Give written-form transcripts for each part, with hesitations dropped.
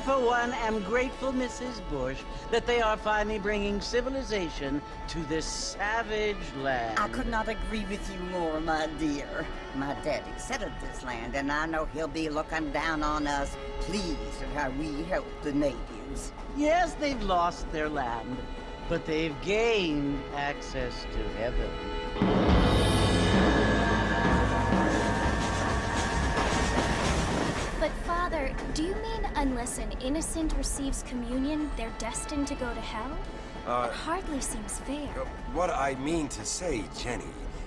for one, am grateful, Mrs. Bush, that they are finally bringing civilization to this savage land. I could not agree with you more, my dear. My daddy settled this land, and I know he'll be looking down on us, pleased at how we help the natives. Yes, they've lost their land, but they've gained access to heaven. But Father, do you mean unless an innocent receives communion, they're destined to go to hell? It hardly seems fair. What I mean to say, Jenny,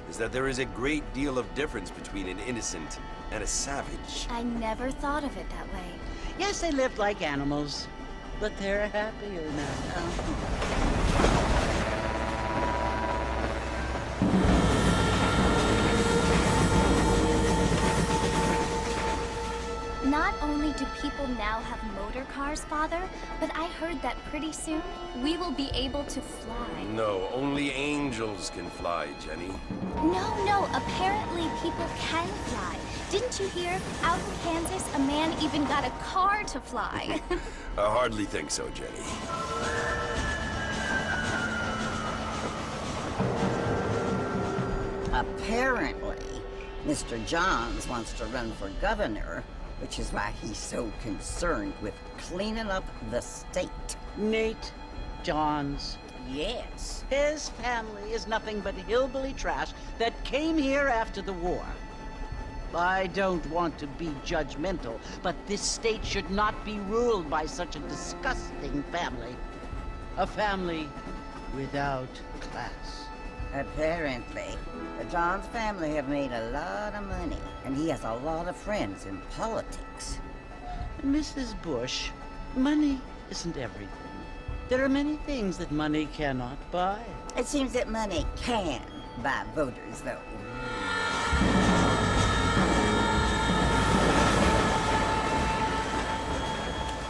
is that there is a great deal of difference between an innocent and a savage. I never thought of it that way. Yes, they lived like animals, but they're happier now. Not only do people now have motor cars, Father, but I heard that pretty soon we will be able to fly. No, only angels can fly, Jenny. No, apparently people can fly. Didn't you hear? Out in Kansas, a man even got a car to fly. I hardly think so, Jenny. Apparently, Mr. Johns wants to run for governor, which is why he's so concerned with cleaning up the state. Nate Johns. Yes. His family is nothing but hillbilly trash that came here after the war. I don't want to be judgmental, but this state should not be ruled by such a disgusting family. A family without class. Apparently, the Johns family have made a lot of money, and he has a lot of friends in politics. Mrs. Bush, money isn't everything. There are many things that money cannot buy. It seems that money can buy voters, though.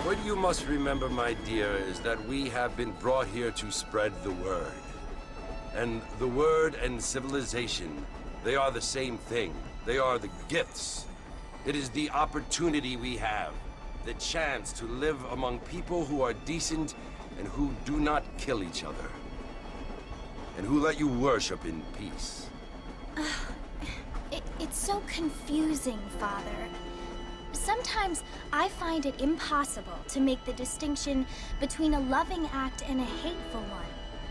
What you must remember, my dear, is that we have been brought here to spread the word. And the word and civilization, they are the same thing. They are the gifts. It is the opportunity we have, the chance to live among people who are decent and who do not kill each other, and who let you worship in peace. It's so confusing, Father. Sometimes I find it impossible to make the distinction between a loving act and a hateful one.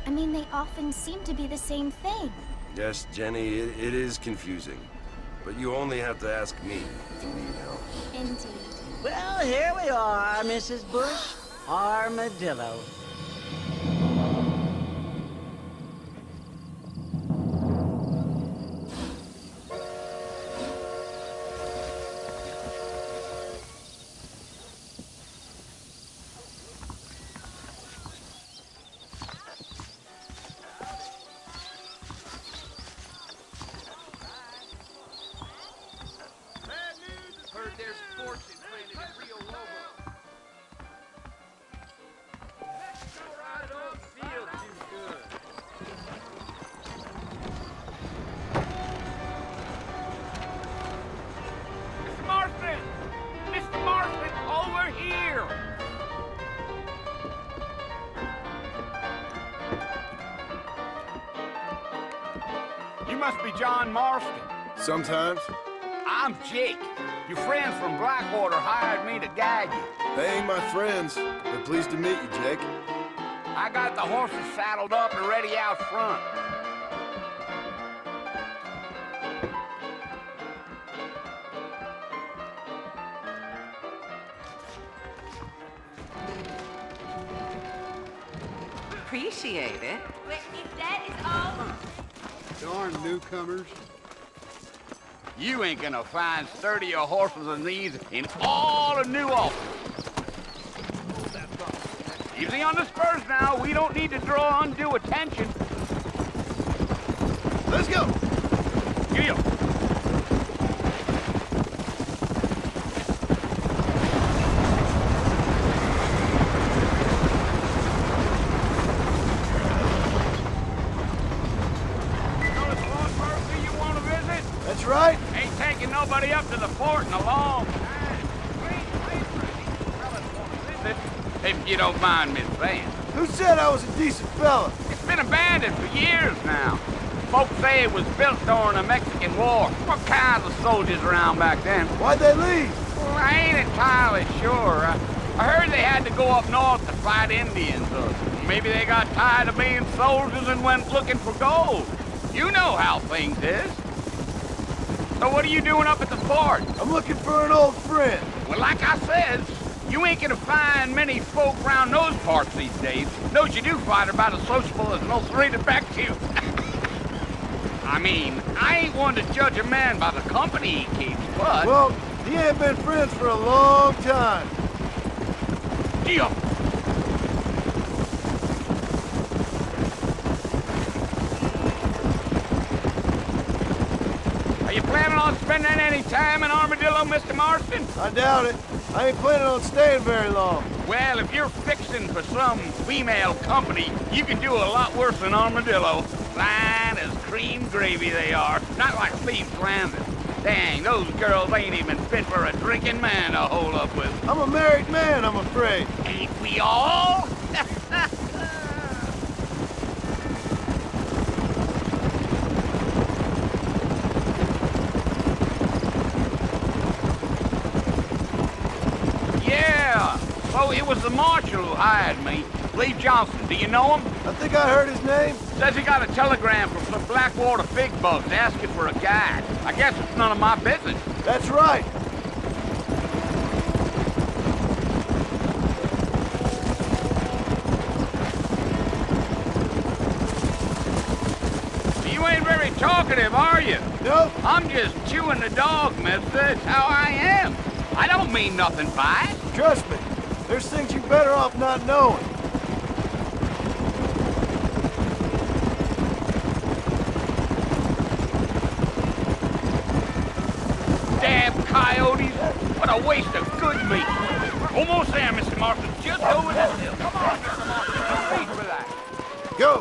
I mean, they often seem to be the same thing. Yes, Jenny, it is confusing. But you only have to ask me if you need help. Indeed. Well, here we are, Mrs. Bush. Armadillo. You must be John Marston. Sometimes. I'm Jake. Your friends from Blackwater hired me to guide you. They ain't my friends. They're pleased to meet you, Jake. I got the horses saddled up and ready out front. Appreciate it. But if that is all... Darn newcomers. You ain't gonna find sturdier horses than these in all of New Orleans. Easy on the spurs now. We don't need to draw undue attention. Let's go! Giddy up. That's right. Ain't taking nobody up to the fort in a long time. it, if you don't mind me saying. Who said I was a decent fella? It's been abandoned for years now. Folks say it was built during the Mexican War. What kinds of soldiers around back then? Why'd they leave? Well, I ain't entirely sure. I heard they had to go up north to fight Indians, or maybe they got tired of being soldiers and went looking for gold. You know how things is. So what are you doing up at the fort? I'm looking for an old friend. Well, like I said, you ain't gonna find many folk around those parts these days. Those you do find are about as sociable as most rated back to you. I mean, I ain't one to judge a man by the company he keeps, but... Well, he ain't been friends for a long time. Deal. Are you planning on spending any time in Armadillo, Mr. Marston? I doubt it. I ain't planning on staying very long. Well, if you're fixing for some female company, you can do a lot worse than Armadillo. Fine as cream gravy they are, not like Thieves' Landing. Dang, those girls ain't even fit for a drinking man to hold up with. I'm a married man, I'm afraid. Ain't we all? Yeah, so it was the marshal who hired me. Lee Johnson, do you know him? I think I heard his name. Says he got a telegram from some Blackwater big bugs asking for a guide. I guess it's none of my business. That's right. You ain't very talkative, are you? Nope. I'm just chewing the dog, mister. That's how I am. I don't mean nothing by it. Trust me. There's things you're better off not knowing. Damn coyotes. What a waste of good meat. Almost there, Mr. Marston. Just over this hill. Come on, Mr. Marston. Wait for that. Go.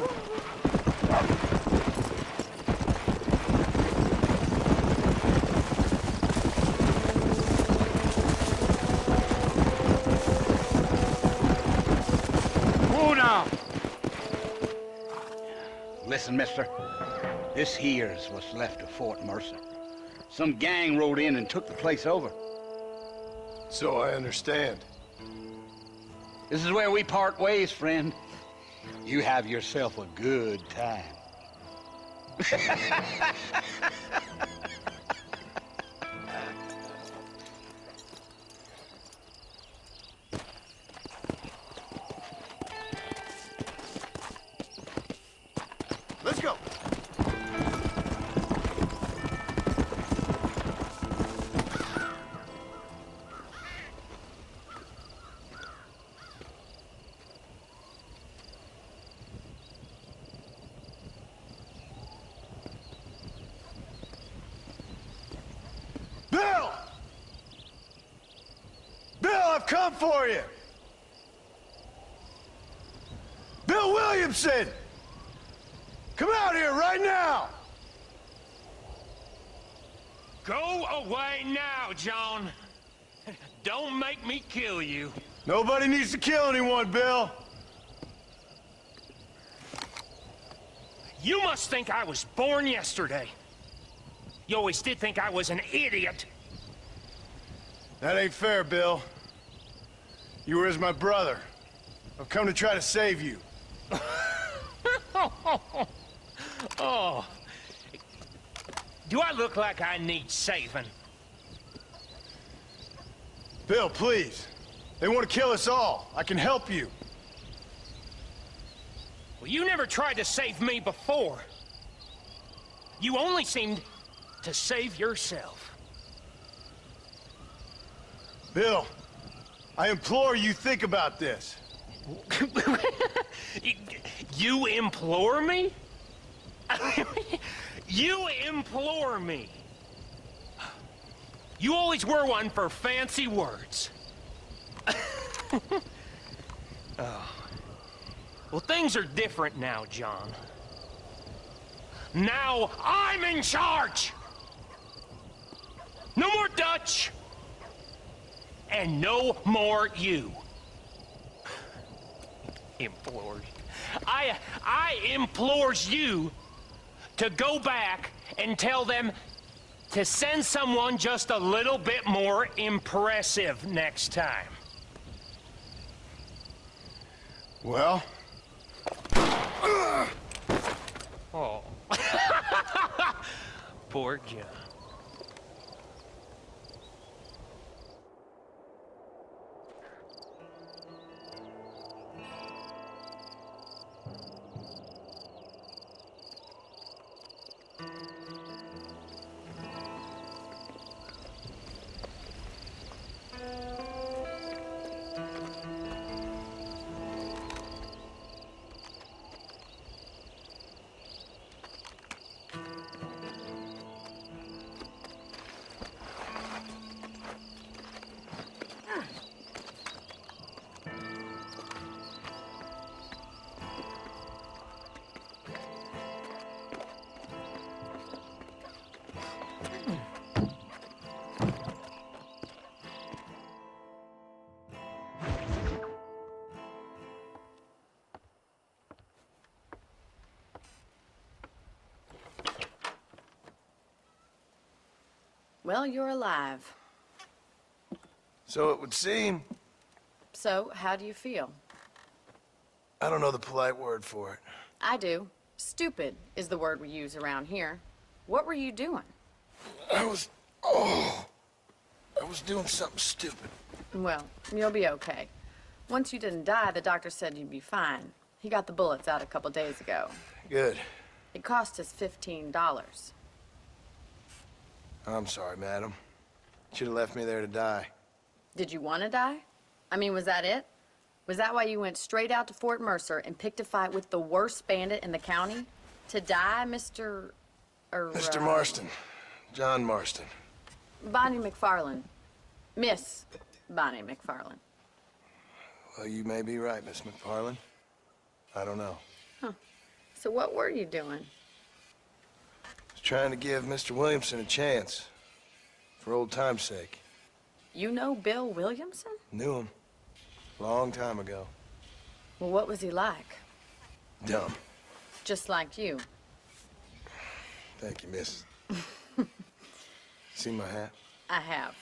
Whoa now. Listen, mister. This here's what's left of Fort Mercer. Some gang rode in and took the place over. So I understand. This is where we part ways, friend. You have yourself a good time. Let's go. Bill! Bill, I've come for you! Bill Williamson! Come out here right now! Go away now, John. Don't make me kill you. Nobody needs to kill anyone, Bill. You must think I was born yesterday. You always did think I was an idiot. That ain't fair, Bill. You were as my brother. I've come to try to save you. Oh. Do I look like I need saving? Bill, please. They want to kill us all. I can help you. Well, you never tried to save me before. You only seemed to save yourself. Bill, I implore you think about this. You implore me? You implore me? You always were one for fancy words. Oh. Well, things are different now, John. Now I'm in charge! No more Dutch! And no more you. Implores. I implores you to go back and tell them to send someone just a little bit more impressive next time. Well? Oh. Poor John. Well, you're alive. So it would seem. So, how do you feel? I don't know the polite word for it. I do. Stupid is the word we use around here. What were you doing? I was doing something stupid. Well, you'll be okay. Once you didn't die, the doctor said you'd be fine. He got the bullets out a couple days ago. Good. It cost us $15. I'm sorry, madam. Should have left me there to die. Did you want to die? I mean, was that it? Was that why you went straight out to Fort Mercer and picked a fight with the worst bandit in the county? To die, Mr. Mr. Marston. John Marston. Bonnie McFarland. Miss Bonnie McFarland. Well, you may be right, Miss McFarland. I don't know. Huh. So what were you doing? I was trying to give Mr. Williamson a chance. For old time's sake. You know Bill Williamson? Knew him. Long time ago. Well, what was he like? Dumb. Just like you. Thank you, miss. See my hat? I have.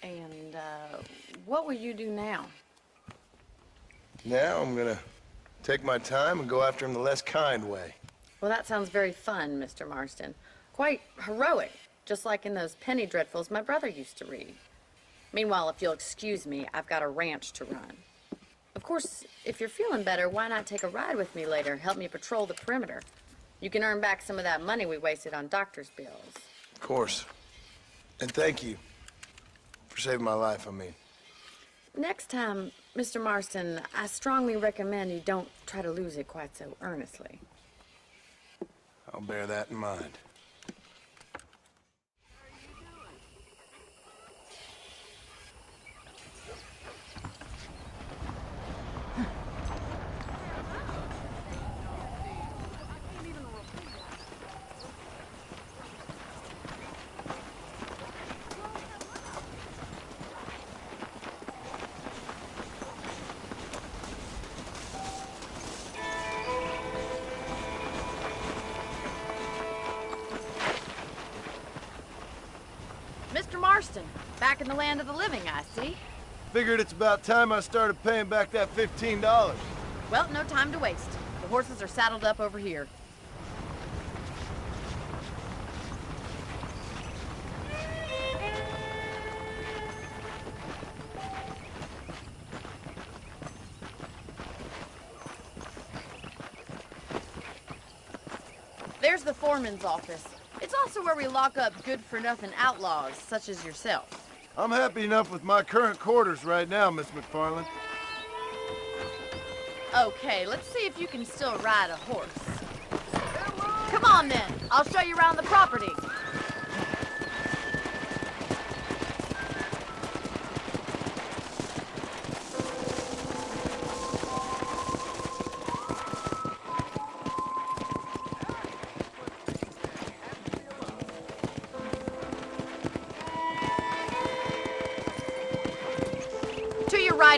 And, what will you do now? Now I'm gonna take my time and go after him the less kind way. Well, that sounds very fun, Mr. Marston. Quite heroic, just like in those penny dreadfuls my brother used to read. Meanwhile, if you'll excuse me, I've got a ranch to run. Of course, if you're feeling better, why not take a ride with me later? Help me patrol the perimeter. You can earn back some of that money we wasted on doctor's bills. Of course. And thank you for saving my life, I mean. Next time, Mr. Marston, I strongly recommend you don't try to lose it quite so earnestly. I'll bear that in mind. Mr. Marston, back in the land of the living, I see. Figured it's about time I started paying back that $15. Well, no time to waste. The horses are saddled up over here. There's the foreman's office. It's also where we lock up good-for-nothing outlaws, such as yourself. I'm happy enough with my current quarters right now, Miss McFarland. Okay, let's see if you can still ride a horse. Come on, then. I'll show you around the property.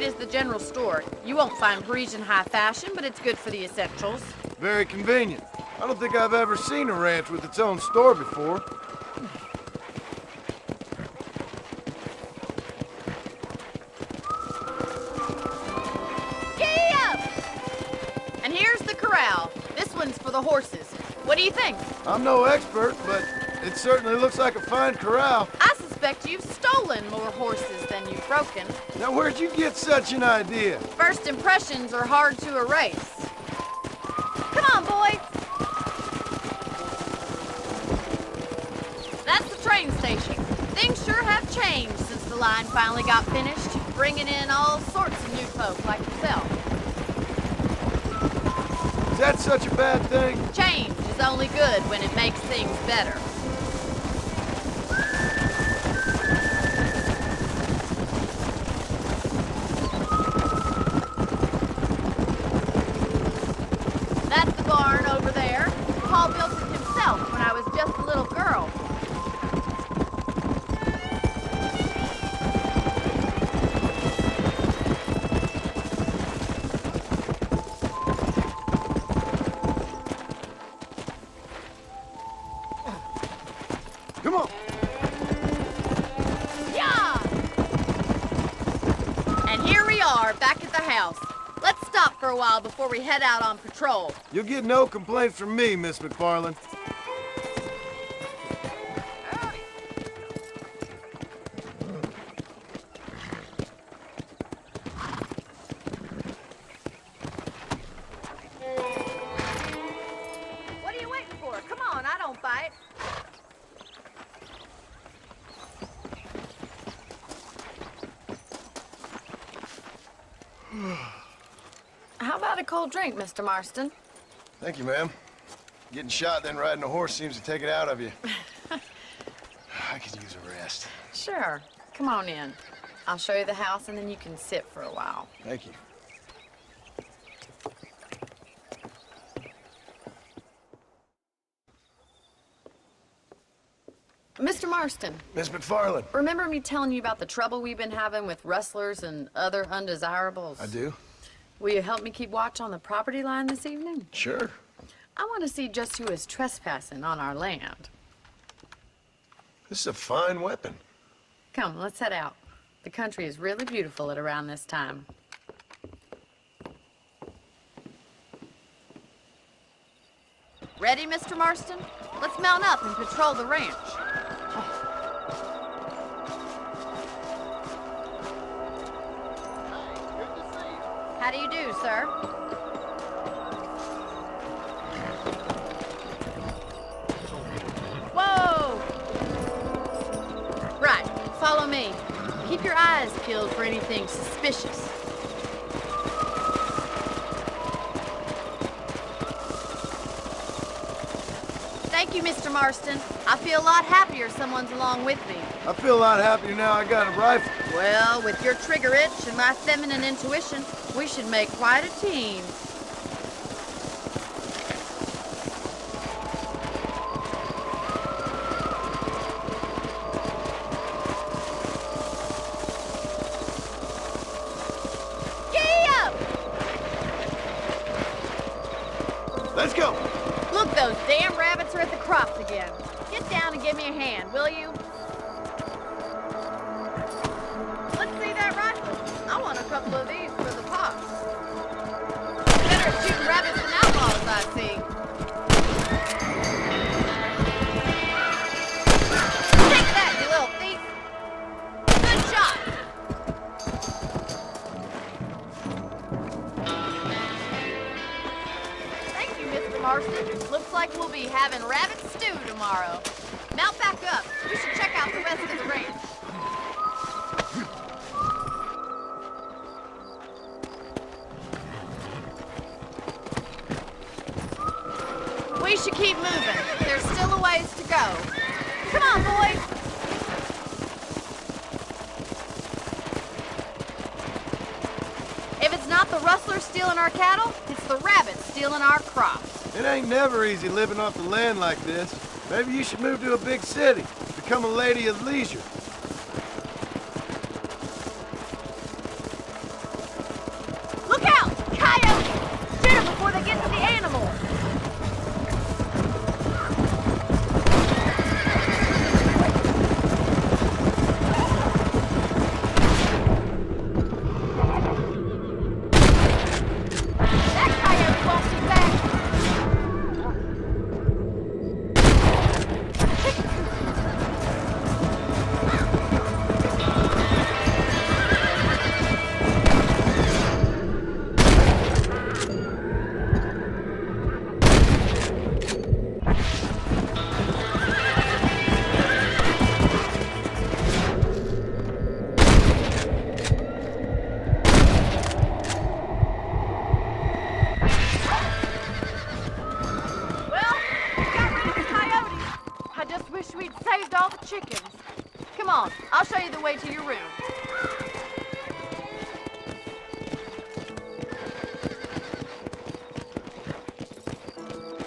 right is the general store. You won't find Parisian high fashion, but it's good for the essentials. Very convenient. I don't think I've ever seen a ranch with its own store before. Giddy up! And here's the corral. This one's for the horses. What do you think? I'm no expert, but it certainly looks like a fine corral. I suspect you've stolen more horses than you've broken. Now, where'd you get such an idea? First impressions are hard to erase. Come on, boys! That's the train station. Things sure have changed since the line finally got finished, bringing in all sorts of new folk like yourself. Is that such a bad thing? Change is only good when it makes things better. That's the barn over there. Paul built it himself when I was just a little girl. Come on. Yeah! And here we are, back at the house. Let's stop for a while before we head out on patrol. You'll get no complaints from me, Miss McFarland. What are you waiting for? Come on, I don't bite. How about a cold drink, Mr. Marston? Thank you, ma'am. Getting shot, then riding a horse seems to take it out of you. I could use a rest. Sure. Come on in. I'll show you the house, and then you can sit for a while. Thank you. Mr. Marston, Miss McFarland. remember me telling you about the trouble we've been having with rustlers and other undesirables? I do? Will you help me keep watch on the property line this evening? Sure. I want to see just who is trespassing on our land. This is a fine weapon. Come, let's head out. The country is really beautiful at around this time. Ready, Mr. Marston? Let's mount up and patrol the ranch. How do you do, sir? Whoa! Right, follow me. Keep your eyes peeled for anything suspicious. Thank you, Mr. Marston. I feel a lot happier someone's along with me. I feel a lot happier now I got a rifle. Well, with your trigger itch and my feminine intuition, we should make quite a team. Giddy up! Let's go. Look, those damn rabbits are at the crops again. Get down and give me a hand, will you? Let's see that rifle. I want a couple of these for the pops. Better at shooting rabbits than outlaws, I see. Take that, you little thief. Good shot. Thank you, Mr. Marston. Looks like we'll be having rabbit stew tomorrow. Mount back up. We should check out the rest of the ranch. We should keep moving. There's still a ways to go. Come on, boys. If it's not the rustlers stealing our cattle, it's the rabbits stealing our crops. It ain't never easy living off the land like this. Maybe you should move to a big city. Become a lady of leisure. chickens. Come on, I'll show you the way to your room.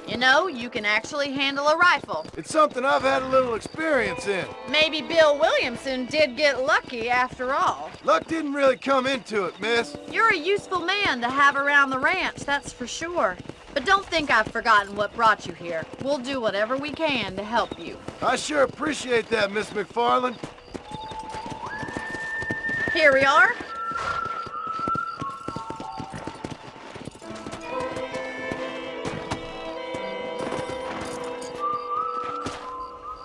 You know, you can actually handle a rifle. It's something I've had a little experience in. Maybe Bill Williamson did get lucky after all. Luck didn't really come into it, miss. You're a useful man to have around the ranch, that's for sure. But don't think I've forgotten what brought you here. We'll do whatever we can to help you. I sure appreciate that, Miss McFarland. Here we are.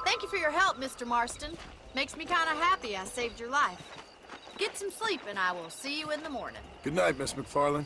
Thank you for your help, Mr. Marston. Makes me kind of happy I saved your life. Get some sleep and I will see you in the morning. Good night, Miss McFarland.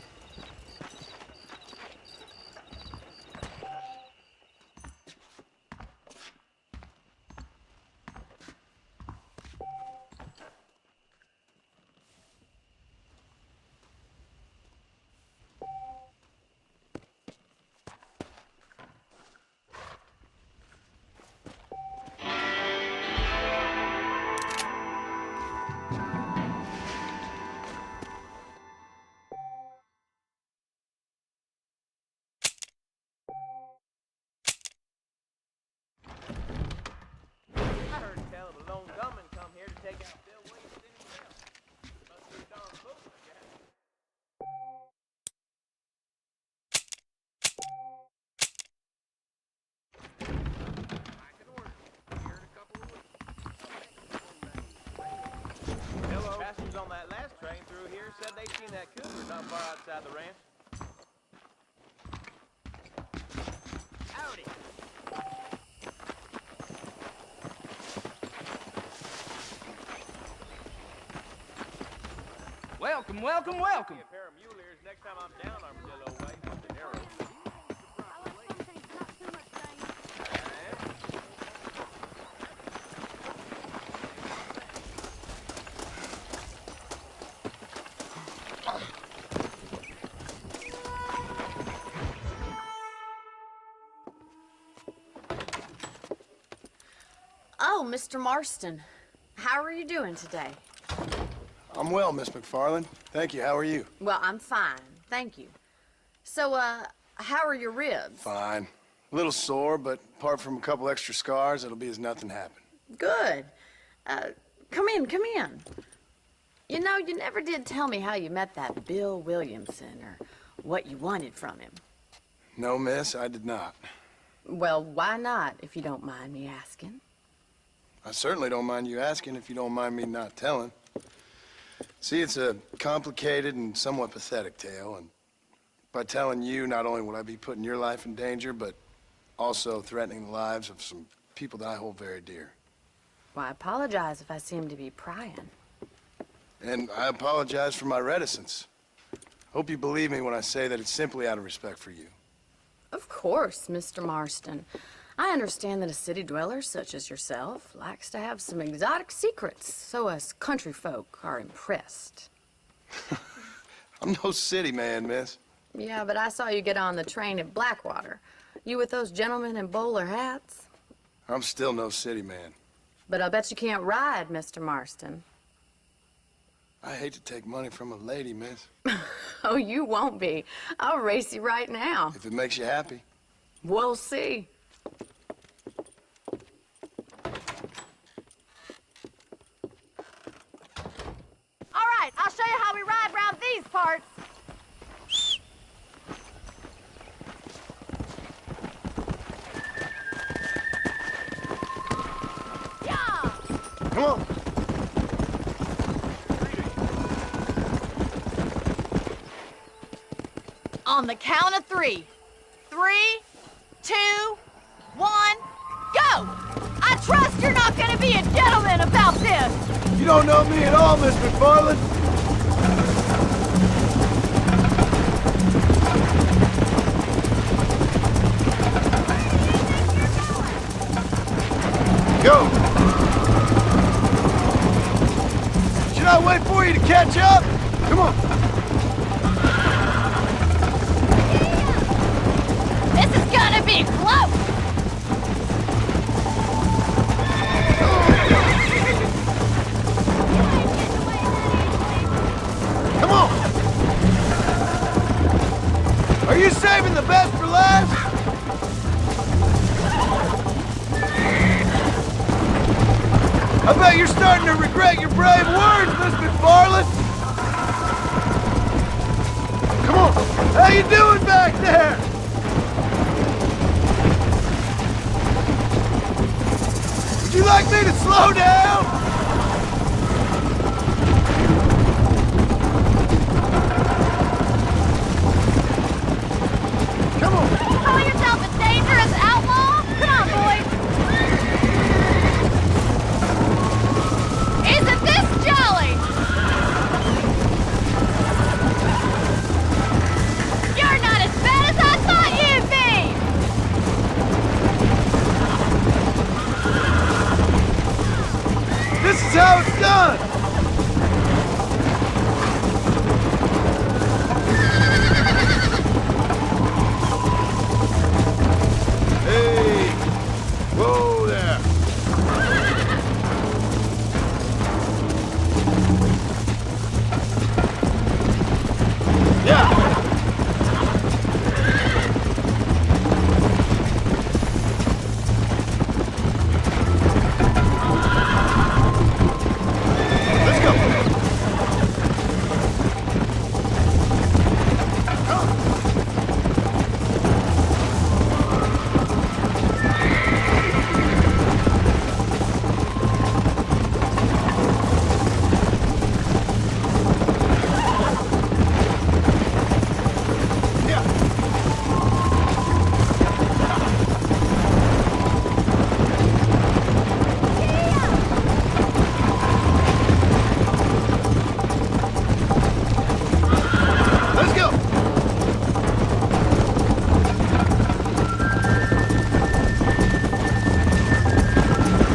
Passengers on that last train through here said they'd seen that cougar not far outside the ranch. Howdy. Welcome, welcome, welcome. A pair of mule ears next time I'm down Armadillo Way. The narrow. Oh, Mr. Marston. How are you doing today? I'm well, Miss McFarland. Thank you. How are you? Well, I'm fine. Thank you. So, how are your ribs? Fine. A little sore, but apart from a couple extra scars, it'll be as nothing happened. Good. Come in, come in. You know, you never did tell me how you met that Bill Williamson or what you wanted from him. No, miss, I did not. Well, why not, if you don't mind me asking? I certainly don't mind you asking if you don't mind me not telling. See, it's a complicated and somewhat pathetic tale, and by telling you, not only would I be putting your life in danger, but also threatening the lives of some people that I hold very dear. Well, I apologize if I seem to be prying. And I apologize for my reticence. Hope you believe me when I say that it's simply out of respect for you. Of course, Mr. Marston. I understand that a city dweller such as yourself likes to have some exotic secrets, so us country folk are impressed. I'm no city man, miss. Yeah, but I saw you get on the train at Blackwater. You with those gentlemen in bowler hats? I'm still no city man. But I'll bet you can't ride, Mr. Marston. I hate to take money from a lady, miss. Oh, you won't be. I'll race you right now. If it makes you happy. We'll see. All right, I'll show you how we ride around these parts. Yeah! Come on. On the count of 3. 3, 2, 1, go! I trust you're not gonna be a gentleman about this! You don't know me at all, Miss McFarland. Go! Should I wait for you to catch up? Come on. This is gonna be close! Are you saving the best for last? I bet you're starting to regret your brave words, Miss McFarland! Come on! How you doing back there? Would you like me to slow down? Come on! You call yourself a dangerous outlaw? Come on, boys. Isn't this jolly? You're not as bad as I thought you'd be! This is how it's done! Hey! Whoa there! Yeah! Let's go! Let's go!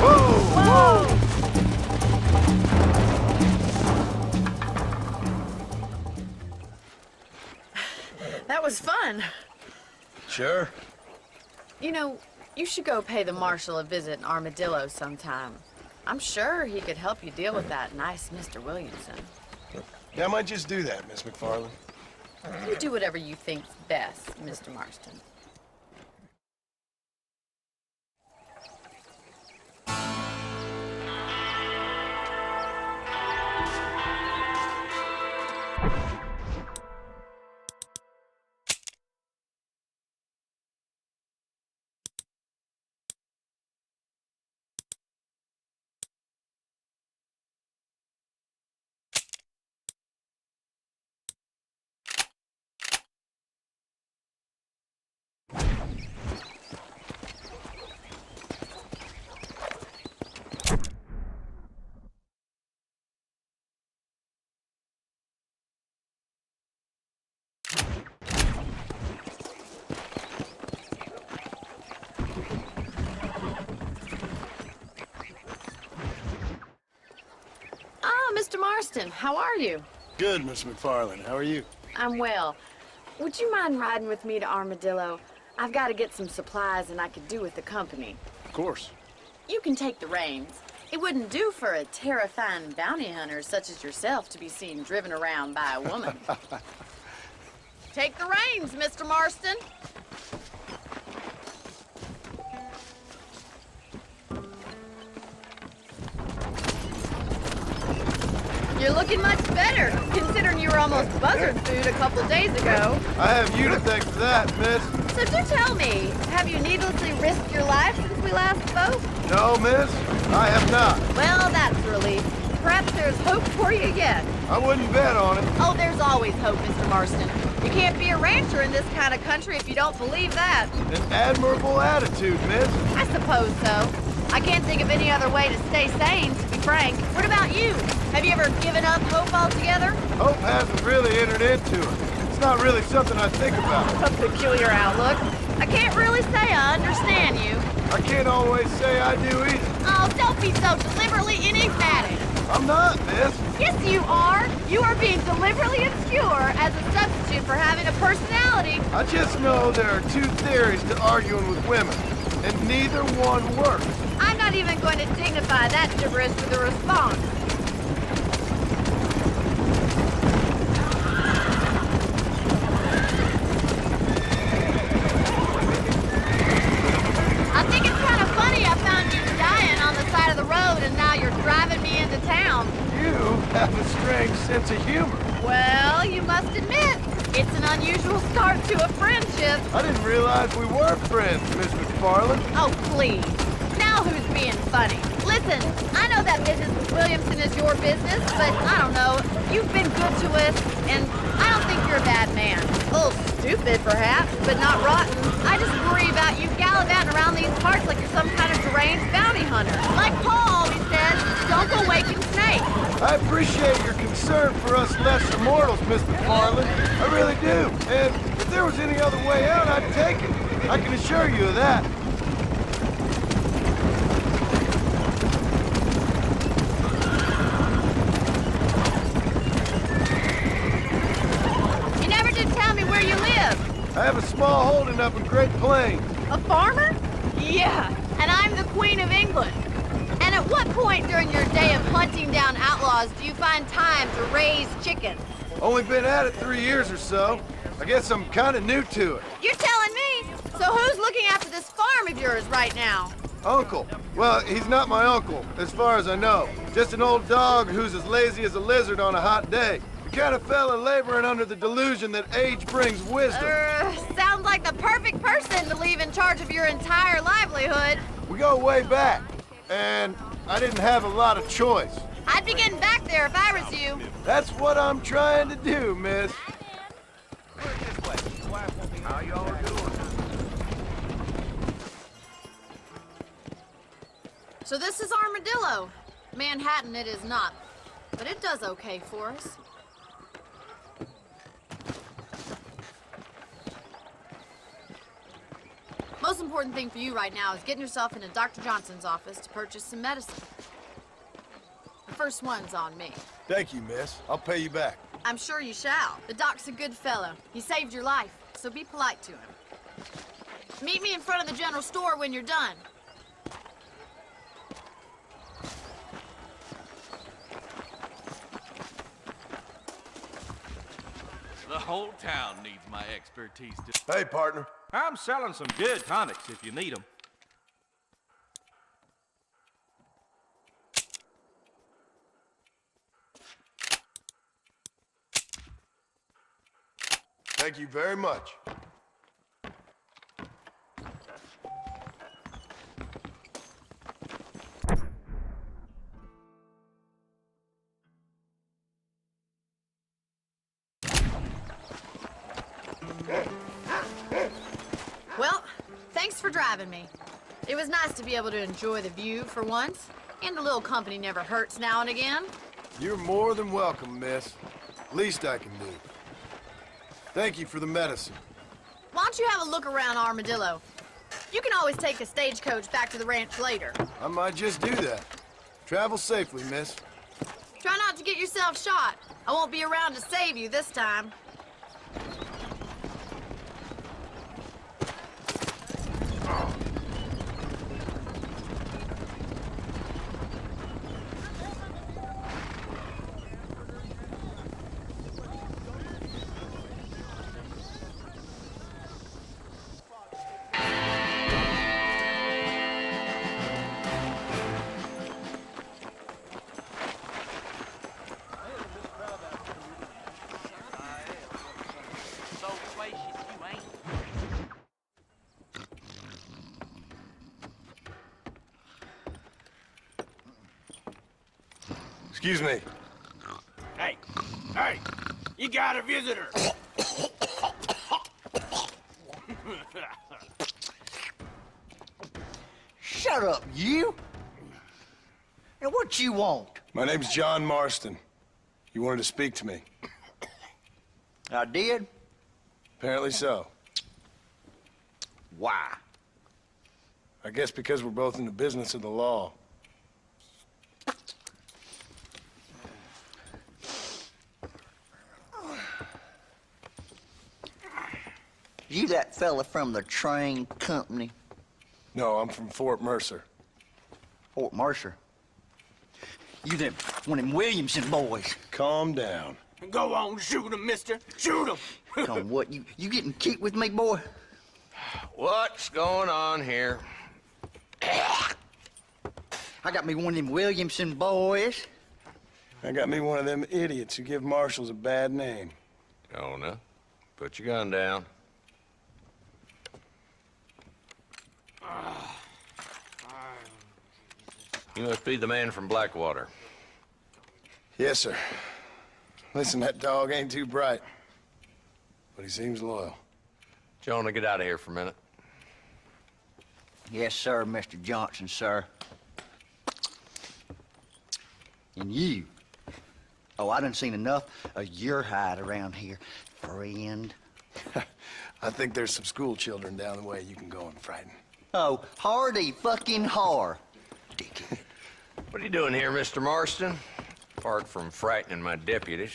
Whoa! Whoa! That was fun. Sure. You know, you should go pay the marshal a visit in Armadillo sometime. I'm sure he could help you deal with that nice Mr. Williamson. Yeah, I might just do that, Miss McFarland. You do whatever you think's best, Mr. Marston. Mr. Marston, how are you? Good, Miss McFarland. How are you? I'm well. Would you mind riding with me to Armadillo? I've got to get some supplies and I could do with the company. Of course. You can take the reins. It wouldn't do for a terrifying bounty hunter such as yourself to be seen driven around by a woman. Take the reins, Mr. Marston. You're looking much better, considering you were almost buzzard food a couple days ago. I have you to thank for that, miss. So do tell me, have you needlessly risked your life since we last spoke? No, miss, I have not. Well, that's a relief. Perhaps there's hope for you yet. I wouldn't bet on it. Oh, there's always hope, Mr. Marston. You can't be a rancher in this kind of country if you don't believe that. An admirable attitude, miss. I suppose so. I can't think of any other way to stay sane, to be frank. What about you? Have you ever given up hope altogether? Hope hasn't really entered into it. It's not really something I think about. A peculiar outlook. I can't really say I understand you. I can't always say I do either. Oh, don't be so deliberately enigmatic. I'm not, miss. Yes, you are. You are being deliberately obscure as a substitute for having a personality. I just know there are two theories to arguing with women, and neither one works. I'm not even going to dignify that gibberish with a response. sense of humor. Well, you must admit, it's an unusual start to a friendship. I didn't realize we were friends, Miss McFarland. Oh, please. Now who's being funny? Listen, I know that Mrs. Williamson is your business, but I don't know. You've been good to us, and I don't think you're a bad man. A little stupid, perhaps, but not rotten. I just worry about you gallivanting around these parts like you're some kind of deranged bounty hunter. Like Paul always says, don't go waking snakes. I appreciate your concern for us lesser mortals, Miss McFarland. I really do. And if there was any other way out, I'd take it. I can assure you of that. You never did tell me where you live. I have a small holding up in Great Plains. A farmer? Yeah, and I'm the Queen of England. And at what point during your day of hunting down outlaws do you find time to raise chickens? Only been at it 3 years or so. I guess I'm kind of new to it. You're telling me? So who's looking after this farm of yours right now? Uncle. Well, he's not my uncle, as far as I know. Just an old dog who's as lazy as a lizard on a hot day. The kind of fella laboring under the delusion that age brings wisdom. Sounds like the perfect person to leave in charge of your entire livelihood. We go way back, and I didn't have a lot of choice. I'd be getting back there if I was you. That's what I'm trying to do, miss. How y'all doing? So this is Armadillo. Manhattan it is not, but it does okay for us. Most important thing for you right now is getting yourself into Dr. Johnson's office to purchase some medicine. The first one's on me. Thank you, miss. I'll pay you back. I'm sure you shall. The doc's a good fellow. He saved your life, so be polite to him. Meet me in front of the general store when you're done. The whole town needs my expertise. Hey, partner. I'm selling some good tonics if you need them. Thank you very much. Well, thanks for driving me. It was nice to be able to enjoy the view for once, and a little company never hurts now and again. You're more than welcome, miss. Least I can do. Thank you for the medicine. Why don't you have a look around Armadillo? You can always take a stagecoach back to the ranch later. I might just do that. Travel safely, miss. Try not to get yourself shot. I won't be around to save you this time. Excuse me. Hey, hey, you got a visitor. Shut up, you! And what you want? My name's John Marston. You wanted to speak to me. I did? Apparently so. Why? I guess because we're both in the business of the law. You that fella from the train company? No, I'm from Fort Mercer. Fort Mercer? You them one of them Williamson boys? Calm down. Go on, shoot him, mister. Shoot him. Come on, what? You getting cute with me, boy? What's going on here? I got me one of them Williamson boys. I got me one of them idiots who give marshals a bad name. Jonah, put your gun down. You must be the man from Blackwater. Yes, sir. Listen, that dog ain't too bright, but he seems loyal. Jonah, get out of here for a minute. Yes, sir, Mr. Johnson, sir. And you. Oh, I done seen enough of your hide around here, friend. I think there's some school children down the way you can go and frighten. Oh, hardy fucking har. Dickhead. What are you doing here, Mr. Marston? Apart from frightening my deputies.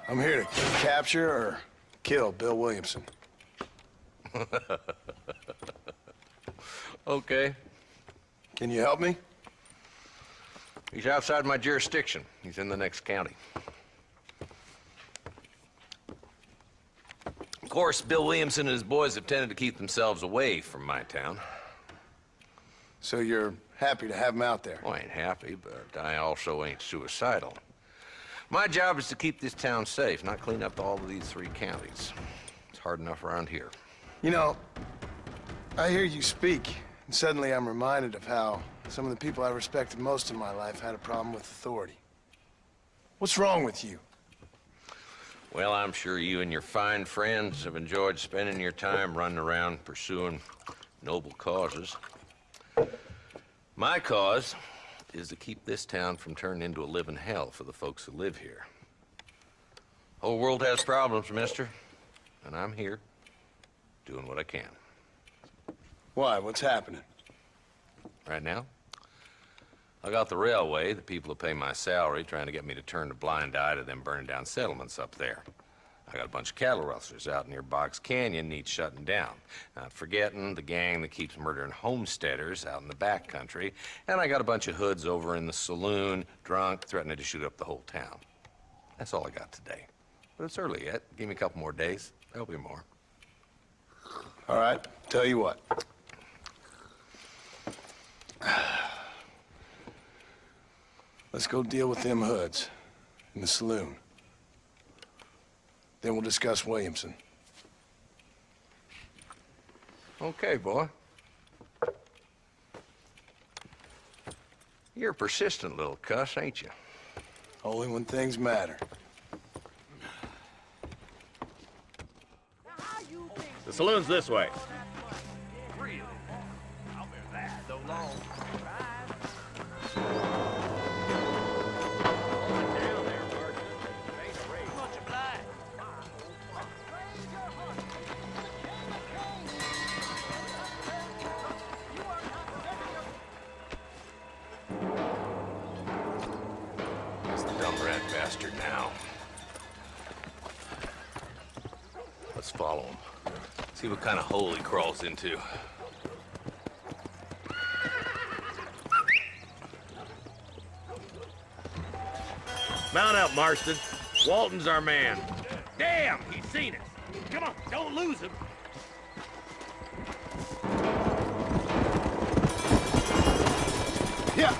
I'm here to capture or kill Bill Williamson. Okay. Can you help me? He's outside my jurisdiction. He's in the next county. Of course, Bill Williamson and his boys have tended to keep themselves away from my town. So you're happy to have him out there? Well, I ain't happy, but I also ain't suicidal. My job is to keep this town safe, not clean up all of these 3 counties. It's hard enough around here. You know, I hear you speak, and suddenly I'm reminded of how some of the people I respected most in my life had a problem with authority. What's wrong with you? Well, I'm sure you and your fine friends have enjoyed spending your time running around pursuing noble causes. My cause is to keep this town from turning into a living hell for the folks who live here. Whole world has problems, mister, and I'm here doing what I can. Why? What's happening? Right now, I got the railway, the people who pay my salary, trying to get me to turn a blind eye to them burning down settlements up there. I got a bunch of cattle rustlers out near Box Canyon needs shutting down. Not forgetting the gang that keeps murdering homesteaders out in the back country. And I got a bunch of hoods over in the saloon, drunk, threatening to shoot up the whole town. That's all I got today. But it's early yet. Give me a couple more days. There'll be more. All right, tell you what. Let's go deal with them hoods in the saloon. Then we'll discuss Williamson. Okay, boy. You're a persistent little cuss, ain't you? Only when things matter. The saloon's this way. Really? I'll bear that. So long. Bastard now. Let's follow him. See what kind of hole he crawls into. Mount up, Marston. Walton's our man. Damn, he's seen us. Come on, don't lose him. Yeah.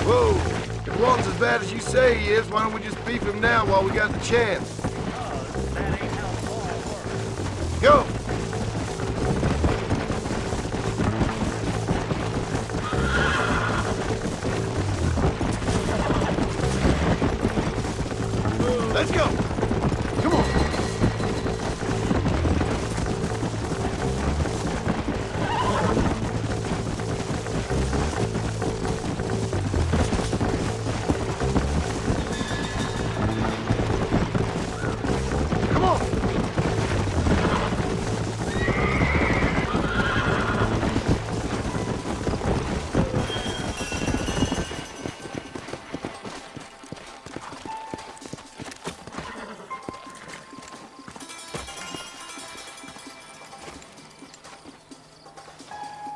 Whoa! If Walton's as bad as you say he is, why don't we just beef him now while we got the chance? That ain't how the ball works. Go! Let's go! Come on! Come on!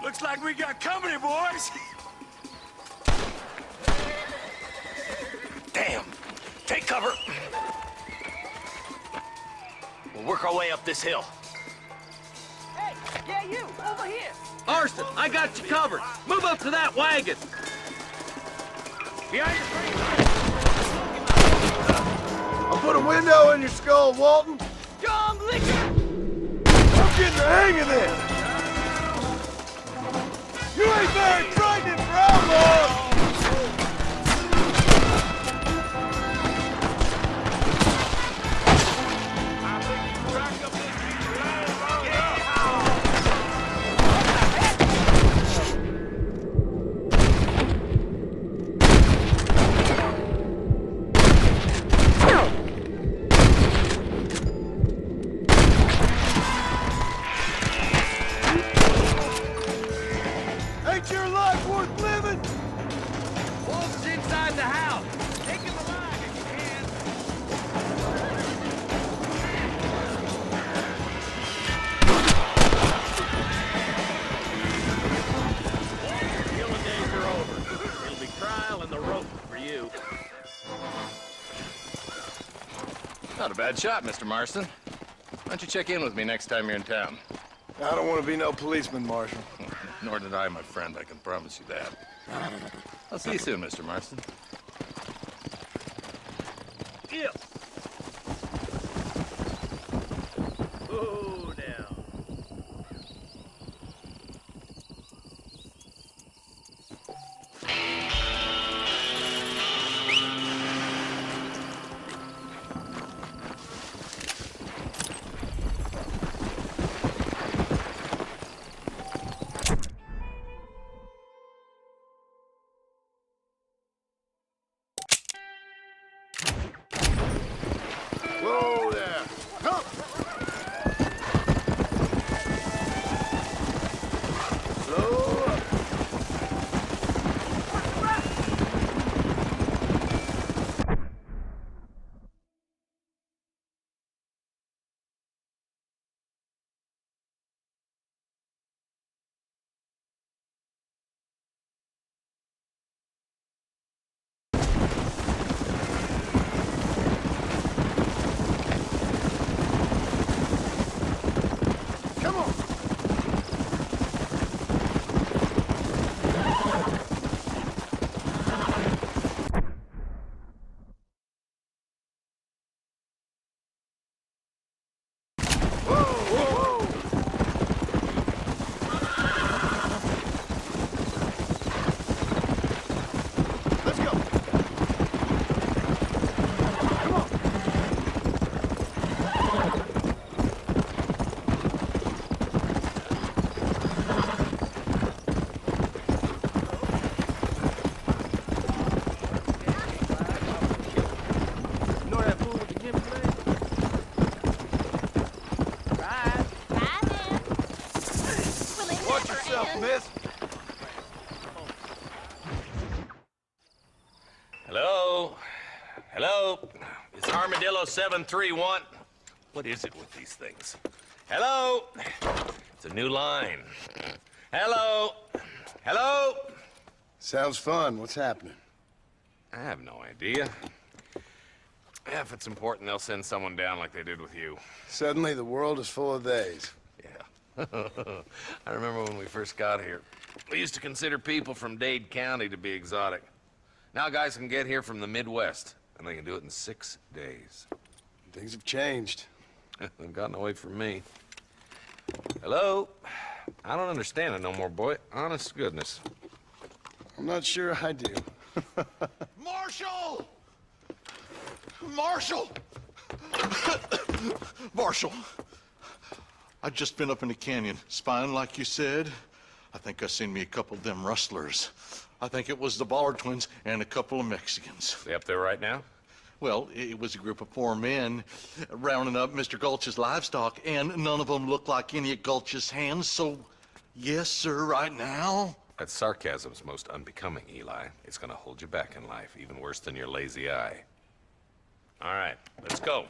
Looks like we got company, boys. Damn. Take cover. Well, we're work our way up this hill. Hey, yeah, you, over here. Marston, I got you covered. Move up to that wagon. Behind your tree. I'll put a window in your skull, Walton. John Licker! I'm getting the hang of this. You ain't very frightening for outlaws. Ain't your life worth living? Walton's inside the house. Take him alive if you can. Your killing days are over. It'll be trial and the rope for you. Not a bad shot, Mr. Marston. Why don't you check in with me next time you're in town? I don't want to be no policeman, Marshal. Nor did I, my friend. I can promise you that. I'll see you soon, Mr. Marston. Yeah. Oh, now. Whoa there. Come. Slow up. Come on. Whoa, whoa, whoa. Let's go. Come on. You know that fool with the gimpy leg? Right. Hi, man. Well, they Watch never yourself, end. miss. Hello? Hello? It's Armadillo 731. What is it with these things? Hello? It's a new line. Hello? Hello? Sounds fun. What's happening? I have no idea. Yeah, if it's important, they'll send someone down like they did with you. Suddenly, the world is full of theys. Yeah. I remember when we first got here. We used to consider people from Dade County to be exotic. Now guys can get here from the Midwest, and they can do it in 6 days. Things have changed. They've gotten away from me. Hello? I don't understand it no more, boy. Honest to goodness. I'm not sure I do. Marshal! Marshal! Marshal! I just been up in the canyon, spying like you said. I think I seen me a couple of them rustlers. I think it was the Ballard twins and a couple of Mexicans. They up there right now? Well, it was a group of 4 men rounding up Mr. Gulch's livestock, and none of them looked like any of Gulch's hands, so yes, sir, right now. That sarcasm's most unbecoming, Eli. It's gonna hold you back in life, even worse than your lazy eye. All right, let's go.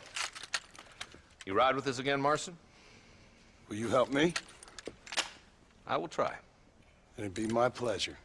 You ride with us again, Marston? Will you help me? I will try. It'd be my pleasure.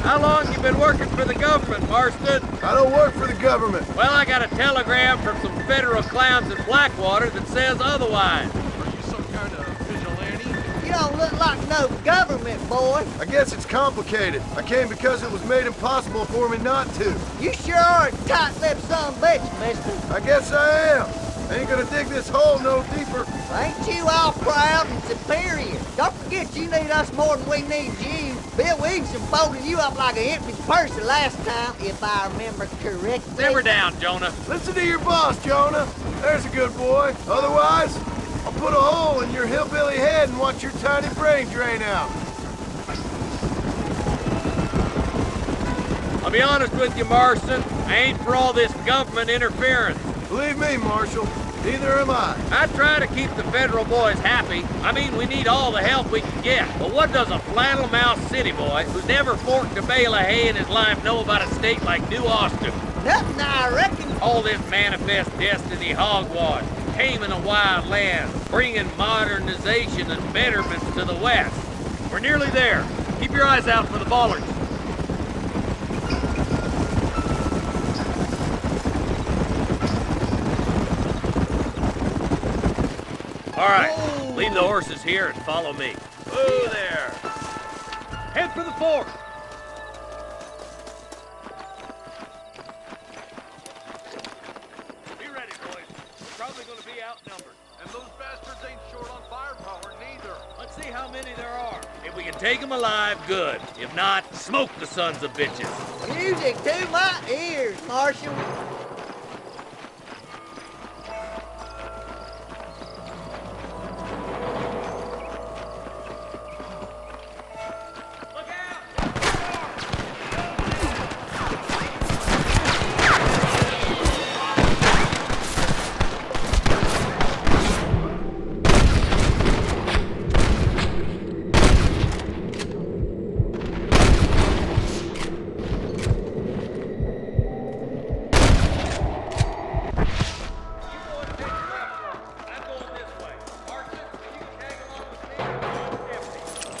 How long you been working for the government, Marston? I don't work for the government. Well, I got a telegram from some federal clowns in Blackwater that says otherwise. Are you some kind of vigilante? You don't look like no government, boy. I guess it's complicated. I came because it was made impossible for me not to. You sure are a tight-lipped son of a bitch, mister. I guess I am. I ain't gonna dig this hole no deeper. Ain't you all proud and superior? Don't forget you need us more than we need you. Bill Williamson folded you up like an empty purse the last time, if I remember correctly. Simmer down, Jonah. Listen to your boss, Jonah. There's a good boy. Otherwise, I'll put a hole in your hillbilly head and watch your tiny brain drain out. I'll be honest with you, Marston. I ain't for all this government interference. Believe me, Marshal, neither am I. I try to keep the federal boys happy. I mean, we need all the help we can get. But what does a flannel-mouthed city boy who's never forked a bale of hay in his life know about a state like New Austin? Nothing, I reckon. All this manifest destiny hogwash, taming a wild land, bringing modernization and betterments to the West. We're nearly there. Keep your eyes out for the bollards. All right, leave the horses here and follow me. Whoa there. Head for the fort. Be ready, boys. We're probably going to be outnumbered. And those bastards ain't short on firepower, neither. Let's see how many there are. If we can take them alive, good. If not, smoke the sons of bitches. Music to my ears, Marshal.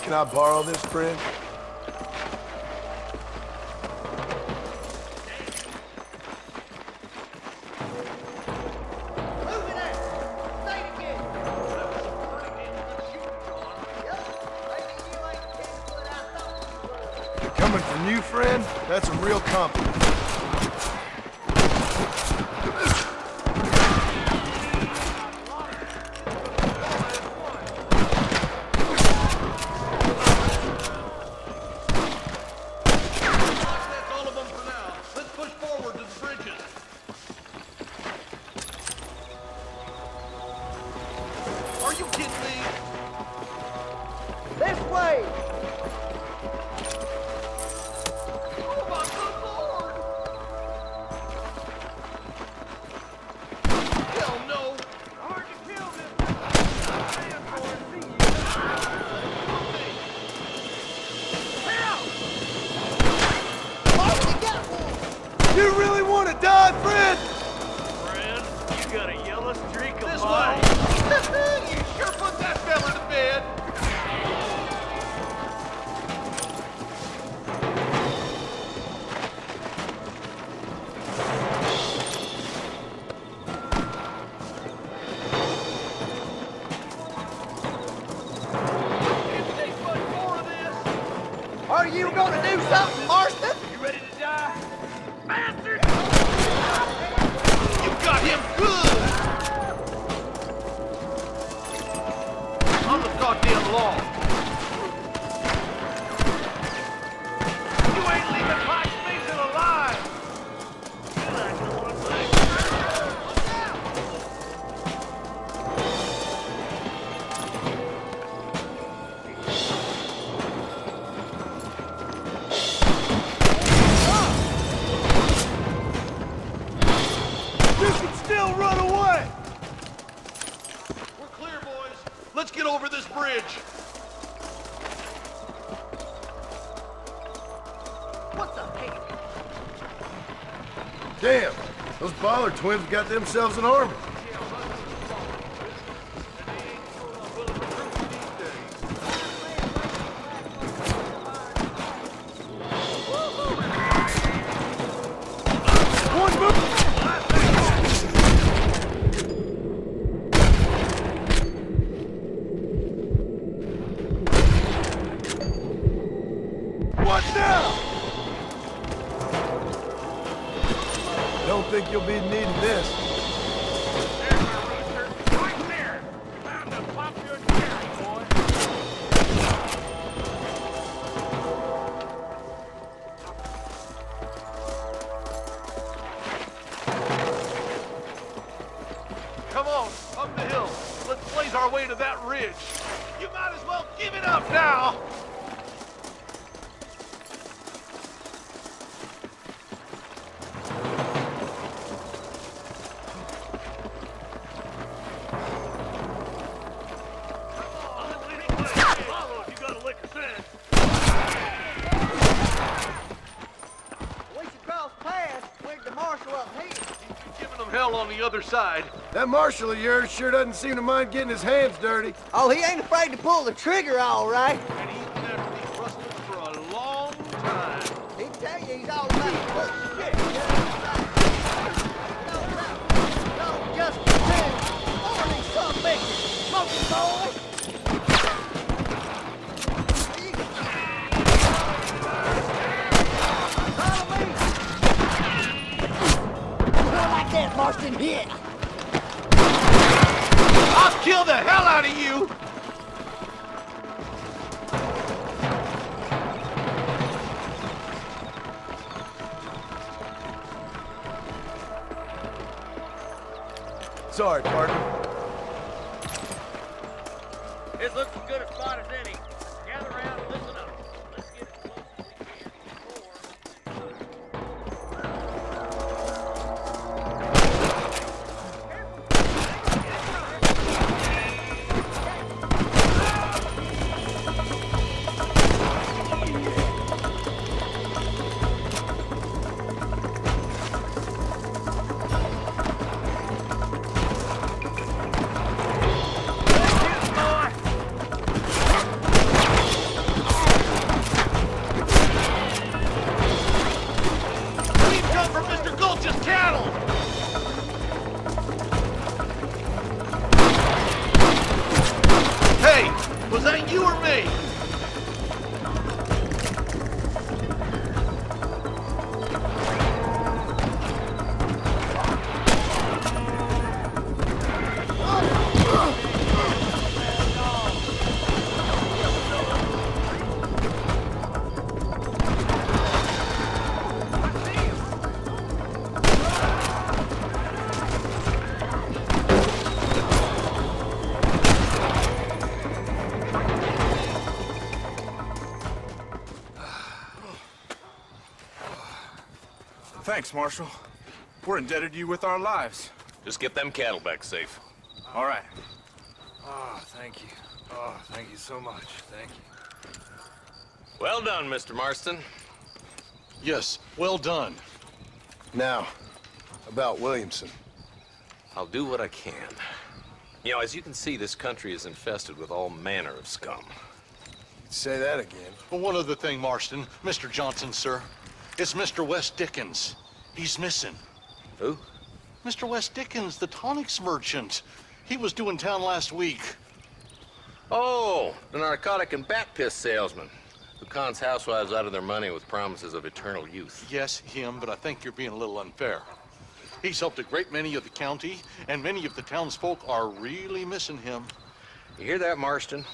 Can I borrow this, friend? Coming from you, friend, that's a real compliment. Are you kidding me? This way! Oh my good lord! Hell no! Hard to kill this. You really want to die, friend? Friend, you got a yellow streak of This mine. way! You sure put that fella to bed! Are you gonna do something, Marston? You ready to die? Bastard! You got him good! On the goddamn law! You ain't leaving Pike Mason alive! You can still run away! We're clear, boys. Let's get over this bridge. What the heck? Damn, those Bollard twins got themselves an army. What now? Don't think you'll be needing this. There's my rooster. Right there. Bound to pop your cherry, boy. Come on, up the hill. Let's blaze our way to that ridge. You might as well give it up now. We should cross paths with the marshal up here. Giving them hell on the other side. That marshal of yours sure doesn't seem to mind getting his hands dirty. Oh, he ain't afraid to pull the trigger, all right. And he's been after these rustlers for a long time. He'd tell you he's all about bullshit. No, just morning some bitches. Smoking boy. Follow me. Like that, Marston, here. I'll kill the hell out of you! Sorry, partner. This looks as good a spot as any. Gather around and listen up. Let's get as close as we can before... We've come for Mr. Gulch's cattle! Hey, was that you or me? Thanks, Marshal. We're indebted to you with our lives. Just get them cattle back safe. All right. Oh, thank you. Oh, thank you so much. Thank you. Well done, Mr. Marston. Yes, well done. Now, about Williamson. I'll do what I can. You know, as you can see, this country is infested with all manner of scum. Say that again. Well, one other thing, Marston. Mr. Johnson, sir. It's Mr. West Dickens. He's missing. Who? Mr. West Dickens, the tonics merchant. He was due in town last week. Oh, the narcotic and bat piss salesman who cons housewives out of their money with promises of eternal youth. Yes, him, but I think you're being a little unfair. He's helped a great many of the county, and many of the townsfolk are really missing him. You hear that, Marston?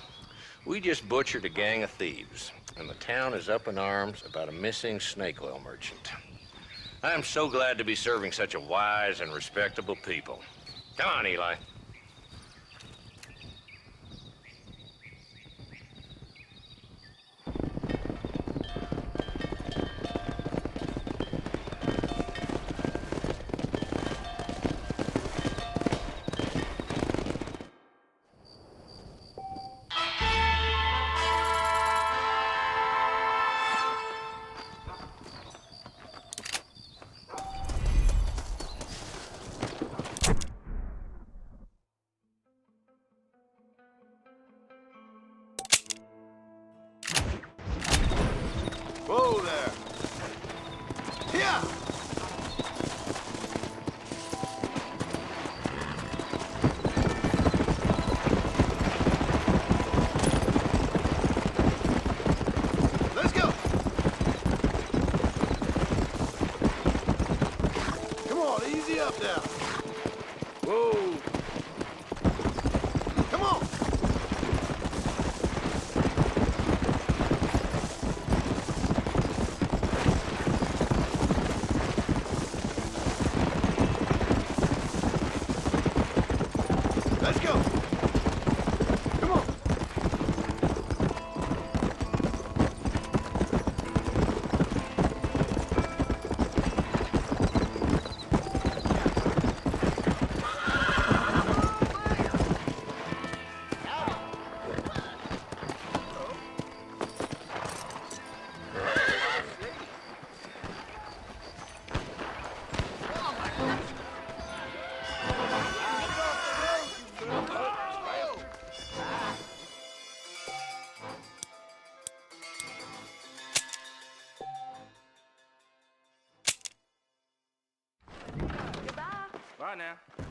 We just butchered a gang of thieves, and the town is up in arms about a missing snake oil merchant. I am so glad to be serving such a wise and respectable people. Come on, Eli. Whoa there. Yeah. Let's go. down. Whoa. Come on. Let's go. Come on. Bye now.